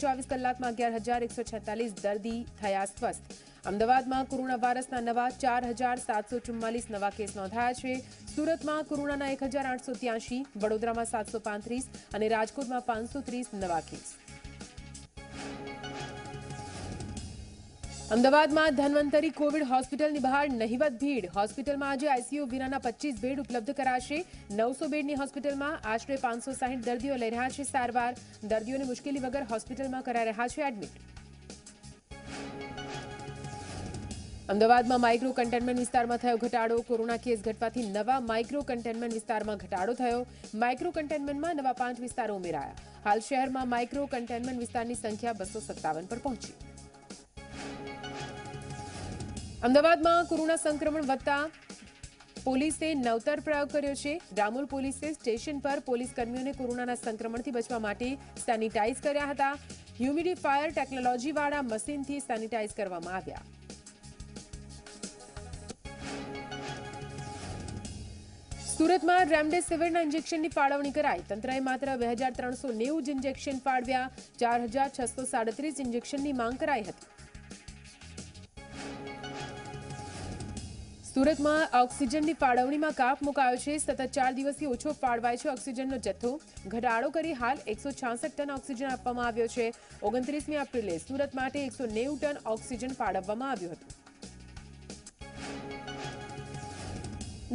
24 કલાકમાં 11,146 દર્દી થયા સ્વસ્થ। અમદાવાદમાં કોરોના વાયરસના નવા 4,744 નવા કેસ નોંધાયા છે। સુરતમાં કોરોનાના 1,883, વડોદરામાં 735 અને રાજકોટમાં 530 નવા કેસ। અમદાવાદમાં ધન્વંતરી કોવિડ હોસ્પિટલની બહાર નહિવત ભીડ। હોસ્પિટલમાં આજે આઈસીયુ વિનાના 25 બેડ ઉપલબ્ધ કરાશે। 900 બેડની હોસ્પિટલમાં આશરે 560 દર્દીઓ લઈ રહ્યા છે સારવાર। દર્દીઓને મુશ્કેલી વગર હોસ્પિટલમાં કરાઈ રહ્યા છે એડમિટ। અમદાવાદમાં માઇક્રો કન્ટેનમેન્ટ વિસ્તારમાં થયો ઘટાડો। કોરોના કેસ ઘટવાથી નવા માઇક્રો કન્ટેનમેન્ટ વિસ્તારમાં ઘટાડો થયો। માઇક્રો કન્ટેનમેન્ટમાં નવા 5 વિસ્તારો ઉમેરાયા। હાલ શહેરમાં માઇક્રો કન્ટેનમેન્ટ વિસ્તારની સંખ્યા 257 પર પહોંચી। અમદાવાદમાં કોરોના સંક્રમણ વધતા પોલીસે નવતર પ્રયોગ કર્યો છે। રામોલ પોલીસે સ્ટેશન પર પોલીસ કર્મીઓને કોરોનાના સંક્રમણથી બચવા માટે સેનિટાઈઝ કર્યા હતા। હ્યુમિડિફાયર ટેકનોલોજીવાળા મશીનથી સેનિટાઈઝ કરવામાં આવ્યા। સુરતમાં રેમડેસિવિરના ઇન્જેક્શનની ફાળવણી કરાઈ। તંત્રએ માત્ર 2,390 જ ઇન્જેક્શન ફાળવ્યા। 4,637 ઇન્જેક્શનની માંગ કરાઈ હતી। સુરતમાં ઓક્સિજનની ફાળવણીમાં કાપ મુકાયો છે। સતત 4 દિવસથી ઓછો ફાળવાય છે ઓક્સિજનનો જથ્થો। ઘટાડો કરી હાલ 166 ટન ઓક્સિજન આપવામાં આવ્યો છે। 29મી એપ્રિલે સુરત માટે 190 ટન ઓક્સિજન ફાળવવામાં આવ્યું હતું।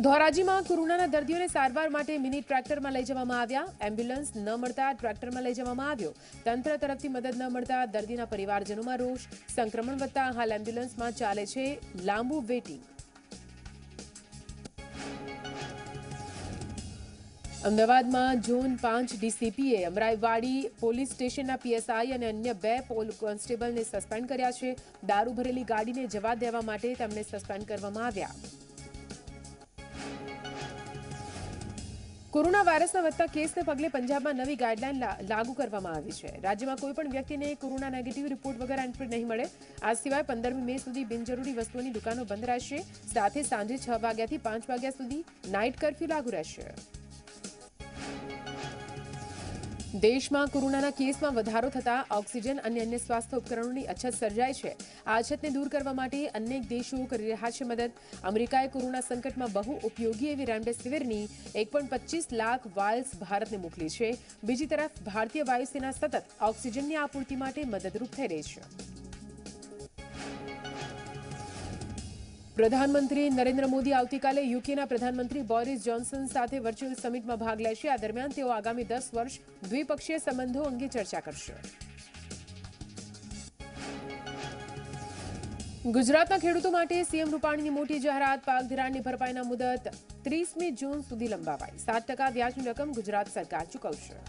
ધોરાજીમાં કોરોનાના દર્દીઓને સારવાર માટે મિની ટ્રેક્ટરમાં લઈ જવામાં આવ્યા। એમ્બ્યુલન્સ ન મળતા ટ્રેક્ટરમાં લઈ જવામાં આવ્યો। તંત્ર તરફથી મદદ ન મળતા દર્દીના પરિવારજનોમાં રોષ। સંક્રમણ વધતા હાલ એમ્બ્યુલન્સમાં ચાલે છે લાંબુ વેટિંગ। અમદાવાદમાં ઝોન 5 ડીસીપીએ અમરાઈવાડી પોલીસ સ્ટેશનના પીએસઆઈ અને અન્ય 2 કોન્સ્ટેબલને સસ્પેન્ડ કર્યા છે। દારૂ ભરેલી ગાડીને જવા દેવા માટે તેમને સસ્પેન્ડ કરવામાં આવ્યા। કોરોના વાયરસના વધતા કેસને પગલે પંજાબમાં નવી ગાઈડલાઈન લાગુ કરવામાં આવી છે। રાજ્યમાં કોઈપણ વ્યક્તિને કોરોના નેગેટિવ રિપોર્ટ વગર એન્ટ્રી નહીં મળે। આ સિવાય 15મી મે સુધી બિનજરૂરી વસ્તુઓની દુકાનો બંધ રહેશે। સાથે સાંજે 6 વાગ્યાથી 5 વાગ્યા સુધી નાઇટ કર્ફ્યુ લાગુ રહેશે। દેશમાં કોરોનાના કેસમાં વધારો થતા ઓક્સિજન અને અન્ય સ્વાસ્થ્ય ઉપકરણોની અછત સર્જાઈ છે। આ અછતને દૂર કરવા માટે અનેક દેશો કરી રહ્યા છે મદદ। અમેરિકાએ કોરોના સંકટમાં બહુ ઉપયોગી એવી રેમડેસિવિરની 1.25 લાખ વાયલ્સ ભારતને મોકલી છે। બીજી તરફ ભારતીય વાયુસેના સતત ઓક્સિજનની આપૂર્તિ માટે મદદરૂપ થઈ રહી છે। પ્રધાનમંત્રી નરેન્દ્ર મોદી આવતીકાલે યુકેના પ્રધાનમંત્રી બોરિસ જોન્સન સાથે વર્ચ્યુઅલ સમિટમાં ભાગ લેશે। આ દરમિયાન તેઓ આગામી 10 વર્ષ દ્વિપક્ષીય સંબંધો અંગે ચર્ચા કરશે। ગુજરાતના ખેડૂતો માટે સીએમ રૂપાણીની મોટી જાહેરાત। પાક ધિરાણની ભરપાઈના મુદત 30મી જૂન સુધી લંબાવાઈ। 7% વ્યાજની રકમ ગુજરાત સરકાર ચૂકવશે।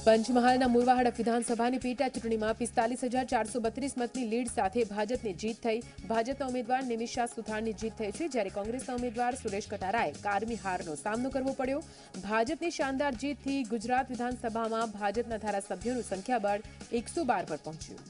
પંચમહાલના મુરવાહડ વિધાનસભાની પેટા ચૂંટણીમાં 45,432 મતની લીડ સાથે ભાજપની જીત થઈ। ભાજપના ઉમેદવાર નિમિષા સુથારની જીત થઈ છે, જ્યારે કોંગ્રેસના ઉમેદવાર સુરેશ કટારાએ કારમી હારનો સામનો કરવો પડ્યો। ભાજપની શાનદાર જીતથી ગુજરાત વિધાનસભામાં ભાજપના ધારાસભ્યોનું સંખ્યાબળ 112 પર પહોંચ્યું।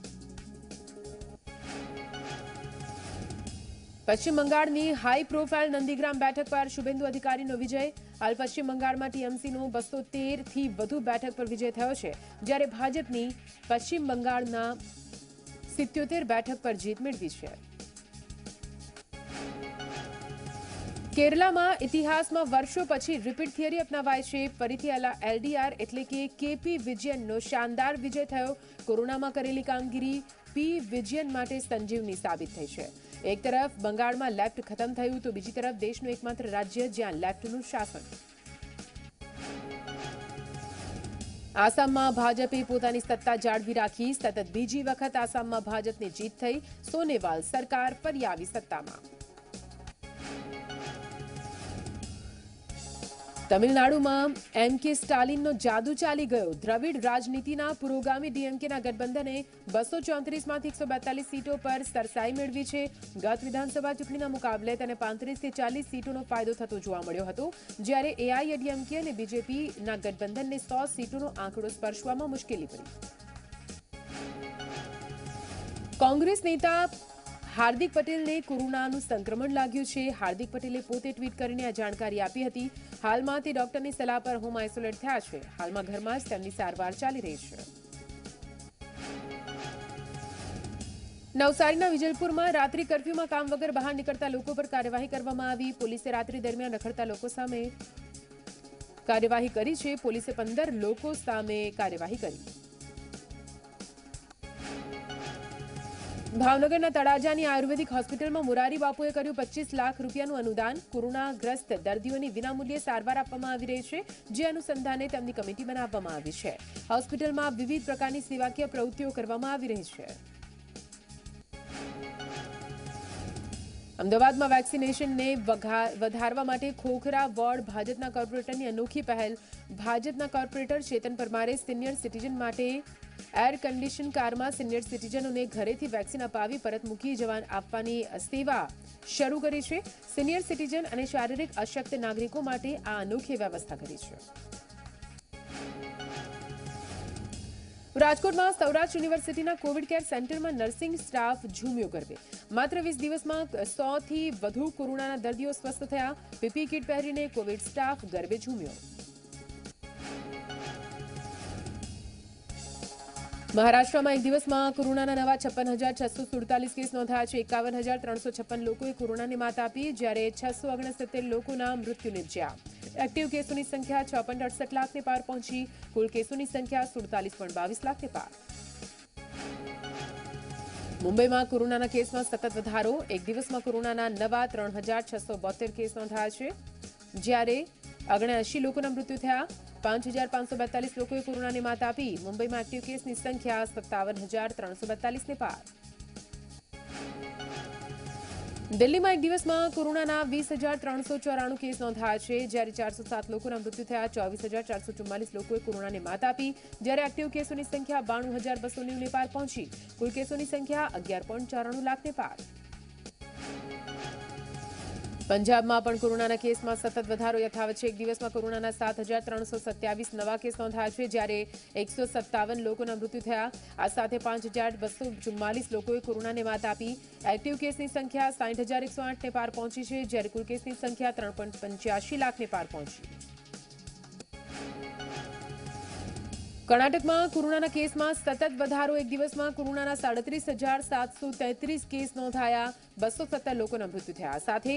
પશ્ચિમ બંગાળની હાઈ પ્રોફાઇલ નંદીગ્રામ બેઠક પર શુભેન્દુ અધિકારીનો વિજય। હાલ પશ્ચિમ બંગાળમાં ટીએમસીનો 213થી વધુ બેઠક પર વિજય થયો છે, જ્યારે ભાજપની પશ્ચિમ બંગાળના 77 બેઠક પર જીત મેળવી છે। કેરલામાં ઇતિહાસમાં વર્ષો પછી રિપીટ થિયરી અપનાવાય છે। ફરીથી એલડીઆર એટલે કે કેપી વિજયનનો શાનદાર વિજય થયો। કોરોનામાં કરેલી કામગીરી પી વિજયન માટે સંજીવની સાબિત થઈ છે। એક તરફ બંગાળમાં લેફ્ટ ખતમ થયું તો બીજી તરફ દેશનું એકમાત્ર રાજ્ય જ્યાં લેફ્ટનું શાસન। આસામમાં ભાજપે પોતાની સત્તા જાળવી રાખી। સતત બીજી વખત આસામમાં ભાજપની જીત થઈ। સોનેવાલ સરકાર ફરી આવી સત્તામાં। તમિલનાડુમાં એમકે સ્ટાલિનનો જાદુ ચાલી ગયો। દ્રવિડ રાજનીતિના પુરોગામી ડીએમકેના ગઠબંધને 234માંથી 142 સીટો પર સરસાઈ મેળવી છે। ગત વિધાનસભા ચૂંટણીના મુકાબલે તેને 35થી 40 સીટોનો ફાયદો થતો જોવા મળ્યો હતો, જ્યારે એઆઈએડીએમકે અને બીજેપીના ગઠબંધનને 100 સીટોનો આંકડો સ્પર્શવામાં મુશ્કેલી પડી। કોંગ્રેસ નેતા હાર્દિક પટેલને કોરોનાનું સંક્રમણ લાગ્યું છે। હાર્દિક પટેલે પોતે ટ્વીટ કરીને આ જાણકારી આપી હતી। હાલમાં તે ડોક્ટરની સલાહ પર હોમ આઇસોલેટ થયા છે। હાલમાં ઘરમાં જ તેમની સારવાર ચાલી રહી છે। નવસારીના વિજલપુરમાં રાત્રિ કર્ફ્યુમાં કામ વગર બહાર નીકળતા લોકો પર કાર્યવાહી કરવામાં આવી। પોલીસે રાત્રિ દરમિયાન રખડતા લોકો સામે કાર્યવાહી કરી છે। પોલીસે 15 લોકો સામે કાર્યવાહી કરી। ભાવનગરના તળાજાની આયુર્વેદિક હોસ્પિટલમાં મોરારી બાપુએ કર્યું 25 લાખ રૂપિયાનું અનુદાન। કોરોનાગ્રસ્ત દર્દીઓની વિનામૂલ્યે સારવાર આપવામાં આવી રહી છે, જે અનુસંધાને તેમની કમિટી બનાવવામાં આવી છે। હોસ્પિટલમાં વિવિધ પ્રકારની સેવાકીય પ્રવૃત્તિઓ કરવામાં આવી રહી છે। અમદાવાદમાં વેક્સિનેશનને વધારવા માટે ખોખરા વોર્ડ ભાજપના કોર્પોરેટરની અનોખી પહેલ। ભાજપના કોર્પોરેટર ચેતન પરમારે સિનિયર સિટીઝન માટે એર કન્ડિશન કારમાં સિનિયર સિટીઝનોને ઘરેથી વેક્સિન અપાવી પરત મૂકી જવા આપવાની સેવા શરૂ કરી છે। સિનિયર સિટીઝન અને શારીરિક અશક્ત નાગરિકો માટે આ અનોખી વ્યવસ્થા કરી છે। રાજકોટમાં સૌરાષ્ટ્ર યુનિવર્સિટીના કોવિડ કેર સેન્ટરમાં નર્સિંગ સ્ટાફ ઝૂમ્યો ગરબે। માત્ર 20 દિવસમાં 100 થી વધુ કોરોનાના દર્દીઓ સ્વસ્થ થયા। પીપી કિટ પહેરીને કોવિડ સ્ટાફ ગરબે ઝૂમ્યો। મહારાષ્ટ્રમાં એક દિવસમાં કોરોનાના નવા 56,647 કેસ નોંધાયા છે। 51,356 લોકોએ કોરોનાને માત આપી, જ્યારે 669 લોકોના મૃત્યુ નિપજ્યા। एक्टिव केसों की संख्या 6.68 लाख ने पार पहुंची। कुल केसों की संख्या 47.22 लाख ने पार। मुंबई में कोरोना केस में सतत वधारो। एक दिवस में कोरोना नवा 3,672 केस नोंधाया है, ज्यारे 79 लोकोना मृत्यु थया। 5,542 लोकोए कोरोना ने मात आपी। मुंबई में एक्टिव केस की संख्या 57,342 ने पार। दिल्ली में एक दिवस में कोरोना 20,394 केस नोंधाया है, ज्यारे 407 लोकोना मृत्यु थया। 24,444 लोकोए कोरोना ने मात आपी, ज्यारे एक्टिव केसों की संख्या 92,290 ने पार पहुंची। कुल केसों की संख्या 11.94 लाख ने पार। पंजाब में पण कोरोना केस में सतत वधारो यथावत है। एक दिवस में कोरोना 7,327 नवा केस नोंधाया है, ज्यारे 157 लोकोना मृत्यु थया। आ साथे 5,244 लोकोए कोरोना ने मात आपी। एक्टिव केस की संख्या 60,108 ने पार पहुंची है, ज्यारे कुल केस की संख्या 3.85 लाख ने पार पहुंची। कर्नाटक में कोरोना केस में सतत वधारो। एक दिवस में कोरोना 37,733 केस नोंधाया। 270 लोकोना मृत्यु थया। साथे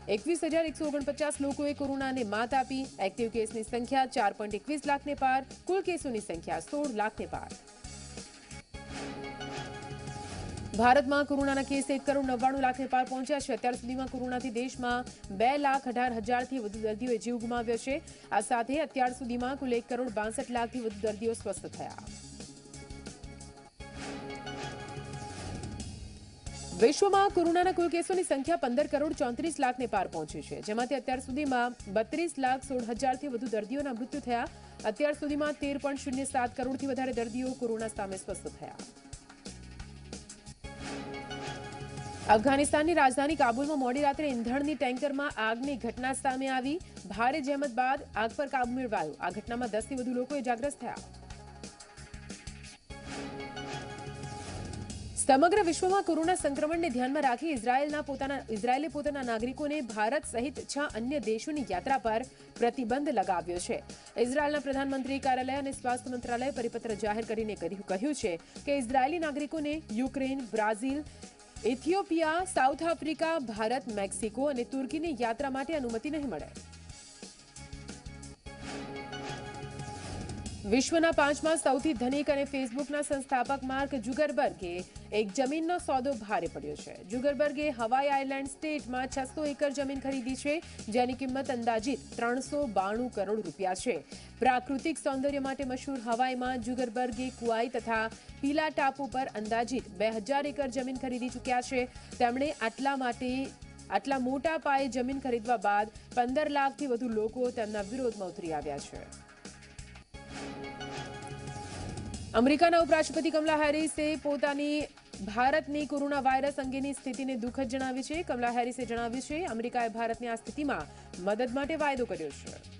21,149 लोकोए कोरोना ने मात आपी। एक्टिव केस की संख्या 4.21 लाख ने पार। कुल केसों की संख्या 16 लाख ने पार। भारत में कोरोना केस 1,99,00,000 ने पार पहुंचा है। अत्यार सुधीमां कोरोनाथी देश में 2,18,000 थी वधु दर्दीओए जीव गुमाव्यो छे। आ साथे अत्यार सुधीमां कुल 1,62,00,000 थी वधु दर्दीओ स्वस्थ थया। विश्व में कोरोना कुल केसों की संख्या 15,34,00,000 ने पार पहुंची है, जेमांथी अत्यार सुधीमां 32,16,000 थी वधु दर्दीओना मृत्यु थया। अत्यार सुधीमां 13.07 करोड़ थी वधारे दर्दीओ कोरोना सामे स्वस्थ थया। अफघानिस्तान की राजधानी काबुल में मोडी रात्रे ईंधणनी टेंकर में आगनी घटना सामे आवी। भारे जहमत बाद आग पर काबू मेळवायो। आ घटना में 10 थी वधु लोको इजाग्रस्त थया। समग्र विश्व में कोरोना संक्रमण ने ध्यान में राखी इजरायले पोताना नागरिकों ने भारत सहित 6 अन्य देशों की यात्रा पर प्रतिबंध लगाव्यो छे। इजरायलना प्रधानमंत्री कार्यालय और स्वास्थ्य मंत्रालय परिपत्र जाहिर करीने कह्युं छे के इजरायली नागरिकों ने Ukraine, Brazil, Ethiopia, south Africa, Bharat, Mexico और तुर्की ने यात्रा माटे अनुमति नहीं मळे। विश्वना 5मा सौथी धनिक और फेसबुकना संस्थापक मार्क जुगरबर्गे एक जमीननो सौदो भारे पड्यो छे। जुगरबर्गे हवाई आइलैंड स्टेट में 600 एकड़ जमीन खरीदी है, जेनी किंमत अंदाजित 392 करोड़ रूपिया है। प्राकृतिक सौंदर्य माटे मशहूर हवाई में जुगरबर्गे कुआई तथा पीला टापू पर अंदाजित 2000 एकड़ जमीन खरीदी चूक्या है। तेमणे आटला मोटा पाये जमीन खरीदवा बाद 15 लाख थी वधु लोको तेमना विरोध में उतरी आव्या छे। अमेरिकाना उपराष्ट्रपति कमला हेरिसे पोतानी भारतनी कोरोना वायरस अंगेनी स्थितिने दुखद जणावी छे। कमला हेरिसे जणाव्युं छे अमेरिकाए भारतनी आ स्थितिमां मदद माटे वायदो कर्यो छे।